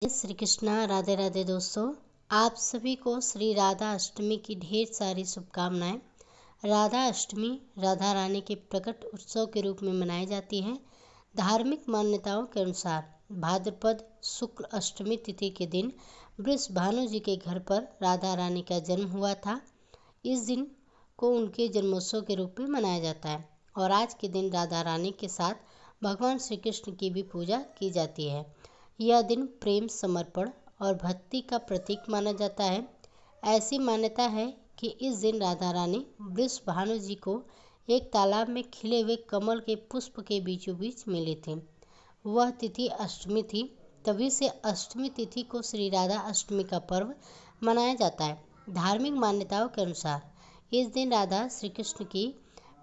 जय श्री कृष्णा। राधे राधे दोस्तों, आप सभी को श्री राधा अष्टमी की ढेर सारी शुभकामनाएं। राधा अष्टमी राधा रानी के प्रकट उत्सव के रूप में मनाई जाती है। धार्मिक मान्यताओं के अनुसार भाद्रपद शुक्ल अष्टमी तिथि के दिन वृषभानु जी के घर पर राधा रानी का जन्म हुआ था। इस दिन को उनके जन्मोत्सव के रूप में मनाया जाता है और आज के दिन राधा रानी के साथ भगवान श्री कृष्ण की भी पूजा की जाती है। यह दिन प्रेम, समर्पण और भक्ति का प्रतीक माना जाता है। ऐसी मान्यता है कि इस दिन राधा रानी वृषभानु जी को एक तालाब में खिले हुए कमल के पुष्प के बीचों बीच मिली थी। वह तिथि अष्टमी थी, तभी से अष्टमी तिथि को श्री राधा अष्टमी का पर्व मनाया जाता है। धार्मिक मान्यताओं के अनुसार इस दिन राधा श्री कृष्ण की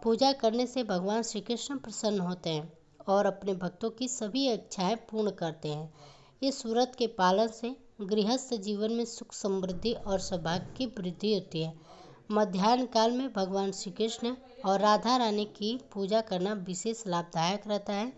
पूजा करने से भगवान श्री कृष्ण प्रसन्न होते हैं और अपने भक्तों की सभी इच्छाएं पूर्ण करते हैं। इस व्रत के पालन से गृहस्थ जीवन में सुख, समृद्धि और सौभाग्य की वृद्धि होती है। मध्याह्न काल में भगवान श्री कृष्ण और राधा रानी की पूजा करना विशेष लाभदायक रहता है।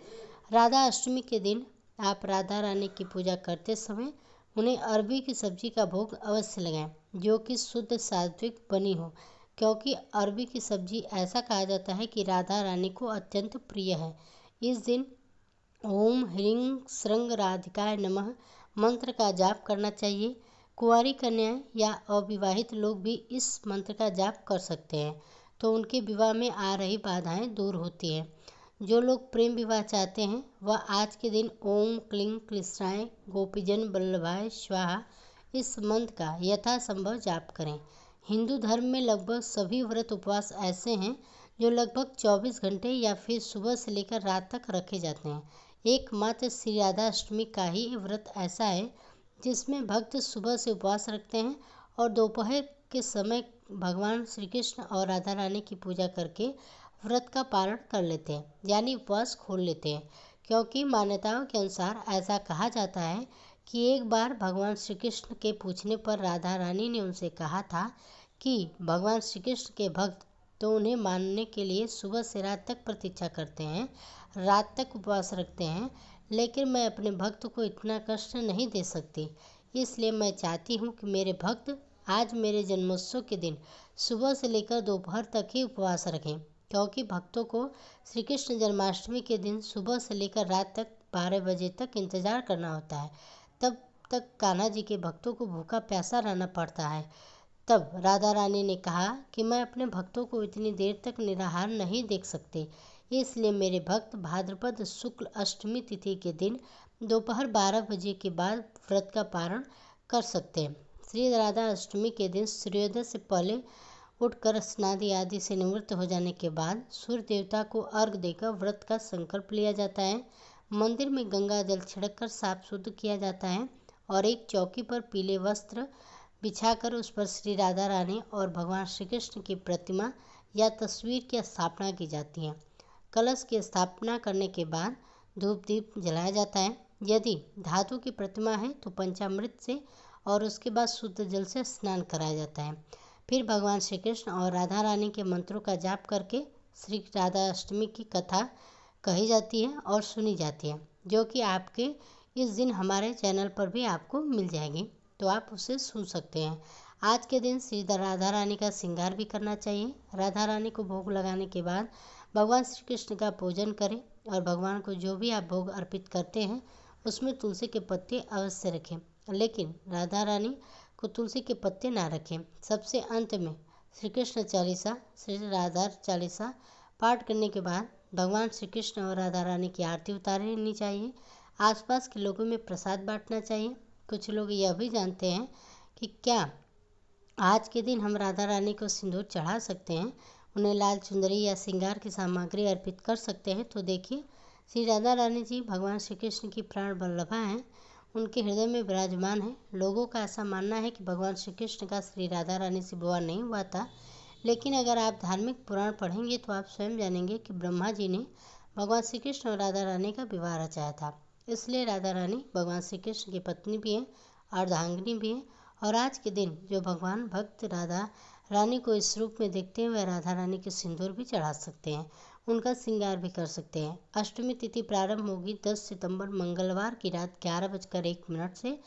राधा अष्टमी के दिन आप राधा रानी की पूजा करते समय उन्हें अरबी की सब्जी का भोग अवश्य लगाएं, जो कि शुद्ध सात्विक बनी हो, क्योंकि अरबी की सब्जी ऐसा कहा जाता है कि राधा रानी को अत्यंत प्रिय है। इस दिन ओम ह्रीं श्रृंग राधिकाय नमः मंत्र का जाप करना चाहिए। कुंवारी कन्याएं या अविवाहित लोग भी इस मंत्र का जाप कर सकते हैं, तो उनके विवाह में आ रही बाधाएं दूर होती हैं। जो लोग प्रेम विवाह चाहते हैं वह आज के दिन ओम क्लीं क्लिष्टाय गोपीजन वल्लभाय स्वाहा इस मंत्र का यथासंभव जाप करें। हिंदू धर्म में लगभग सभी व्रत उपवास ऐसे हैं जो लगभग 24 घंटे या फिर सुबह से लेकर रात तक रखे जाते हैं। एकमात्र श्री राधा अष्टमी का ही व्रत ऐसा है जिसमें भक्त सुबह से उपवास रखते हैं और दोपहर के समय भगवान श्री कृष्ण और राधा रानी की पूजा करके व्रत का पालन कर लेते हैं, यानी उपवास खोल लेते हैं। क्योंकि मान्यताओं के अनुसार ऐसा कहा जाता है कि एक बार भगवान श्री कृष्ण के पूछने पर राधा रानी ने उनसे कहा था कि भगवान श्री कृष्ण के भक्त तो उन्हें मानने के लिए सुबह से रात तक प्रतीक्षा करते हैं, रात तक उपवास रखते हैं, लेकिन मैं अपने भक्त को इतना कष्ट नहीं दे सकती। इसलिए मैं चाहती हूँ कि मेरे भक्त आज मेरे जन्मोत्सव के दिन सुबह से लेकर दोपहर तक ही उपवास रखें, क्योंकि भक्तों को श्री कृष्ण जन्माष्टमी के दिन सुबह से लेकर रात तक 12 बजे तक इंतजार करना होता है। तब तक कान्हा जी के भक्तों को भूखा प्यासा रहना पड़ता है। तब राधा रानी ने कहा कि मैं अपने भक्तों को इतनी देर तक निराहार नहीं देख सकती, इसलिए मेरे भक्त भाद्रपद शुक्ल अष्टमी तिथि के दिन दोपहर 12 बजे के बाद व्रत का पारण कर सकते हैं। श्री राधा अष्टमी के दिन सूर्योदय से पहले उठकर स्नादि आदि से निवृत्त हो जाने के बाद सूर्य देवता को अर्घ देकर व्रत का संकल्प लिया जाता है। मंदिर में गंगा जल छिड़क कर साफ शुद्ध किया जाता है और एक चौकी पर पीले वस्त्र बिछाकर उस पर श्री राधा रानी और भगवान श्री कृष्ण की प्रतिमा या तस्वीर की स्थापना की जाती है। कलश की स्थापना करने के बाद धूप दीप जलाया जाता है। यदि धातु की प्रतिमा है तो पंचामृत से और उसके बाद शुद्ध जल से स्नान कराया जाता है। फिर भगवान श्री कृष्ण और राधा रानी के मंत्रों का जाप करके श्री राधा अष्टमी की कथा कही जाती है और सुनी जाती है, जो कि आपके इस दिन हमारे चैनल पर भी आपको मिल जाएगी, तो आप उसे सुन सकते हैं। आज के दिन श्री राधा रानी का श्रृंगार भी करना चाहिए। राधा रानी को भोग लगाने के बाद भगवान श्री कृष्ण का पूजन करें और भगवान को जो भी आप भोग अर्पित करते हैं उसमें तुलसी के पत्ते अवश्य रखें, लेकिन राधा रानी को तुलसी के पत्ते ना रखें। सबसे अंत में श्री कृष्ण चालीसा, श्री राधा चालीसा पाठ करने के बाद भगवान श्री कृष्ण और राधा रानी की आरती उतारनी चाहिए। आसपास के लोगों में प्रसाद बांटना चाहिए। कुछ लोग यह भी जानते हैं कि क्या आज के दिन हम राधा रानी को सिंदूर चढ़ा सकते हैं, उन्हें लाल चुंदरी या श्रृंगार की सामग्री अर्पित कर सकते हैं। तो देखिए, श्री राधा रानी जी भगवान श्री कृष्ण की प्राण वल्लभा हैं, उनके हृदय में विराजमान है। लोगों का ऐसा मानना है कि भगवान श्री कृष्ण का श्री राधा रानी से विवाह नहीं हुआ था, लेकिन अगर आप धार्मिक पुराण पढ़ेंगे तो आप स्वयं जानेंगे कि ब्रह्मा जी ने भगवान श्री कृष्ण और राधा रानी का विवाह रचाया था। इसलिए राधा रानी भगवान श्री कृष्ण की पत्नी भी हैं, अर्धांगिनी भी हैं। और आज के दिन जो भगवान भक्त राधा रानी को इस रूप में देखते हैं वह राधा रानी के सिंदूर भी चढ़ा सकते हैं। उनका श्रृंगार भी कर सकते हैं। अष्टमी तिथि प्रारंभ होगी 10 सितंबर मंगलवार की रात 11:01 से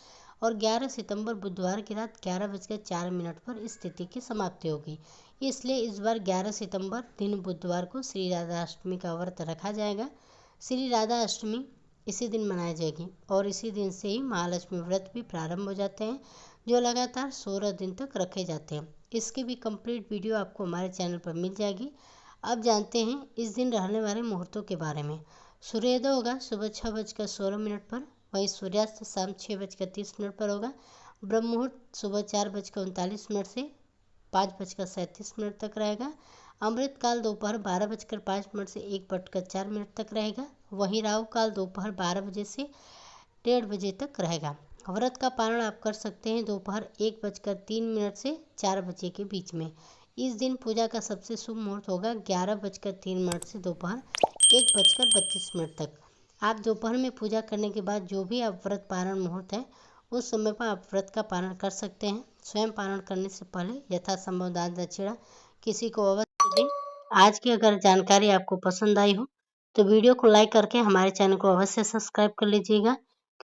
और 11 सितंबर बुधवार की रात 11:04 पर इस तिथि की समाप्ति होगी। इसलिए इस बार 11 सितंबर दिन बुधवार को श्री राधा अष्टमी का व्रत रखा जाएगा। श्री राधा अष्टमी इसी दिन मनाई जाएगी और इसी दिन से ही महालक्ष्मी व्रत भी प्रारंभ हो जाते हैं, जो लगातार 16 दिन तक रखे जाते हैं। इसकी भी कंप्लीट वीडियो आपको हमारे चैनल पर मिल जाएगी। अब जानते हैं इस दिन रहने वाले मुहूर्तों के बारे में। सूर्योदय होगा सुबह 6:16 पर, वहीं सूर्यास्त शाम 6:30 पर होगा। ब्रह्म मुहूर्त सुबह 4:39 से 5:37 तक रहेगा। अमृत काल दोपहर 12:05 से 1:04 तक रहेगा। वहीं राहु काल दोपहर 12 बजे से 1:30 बजे तक रहेगा। व्रत का पारण आप कर सकते हैं दोपहर 1:03 से 4 बजे के बीच में। इस दिन पूजा का सबसे शुभ मुहूर्त होगा 11:03 से दोपहर 1:32 तक। आप दोपहर में पूजा करने के बाद जो भी आप व्रत पारण मुहूर्त है उस समय पर आप व्रत का पारण कर सकते हैं। स्वयं पारण करने से पहले यथासंभव दान दक्षिणा किसी को अवश्य दें। आज की अगर जानकारी आपको पसंद आई हो तो वीडियो को लाइक करके हमारे चैनल को अवश्य सब्सक्राइब कर लीजिएगा।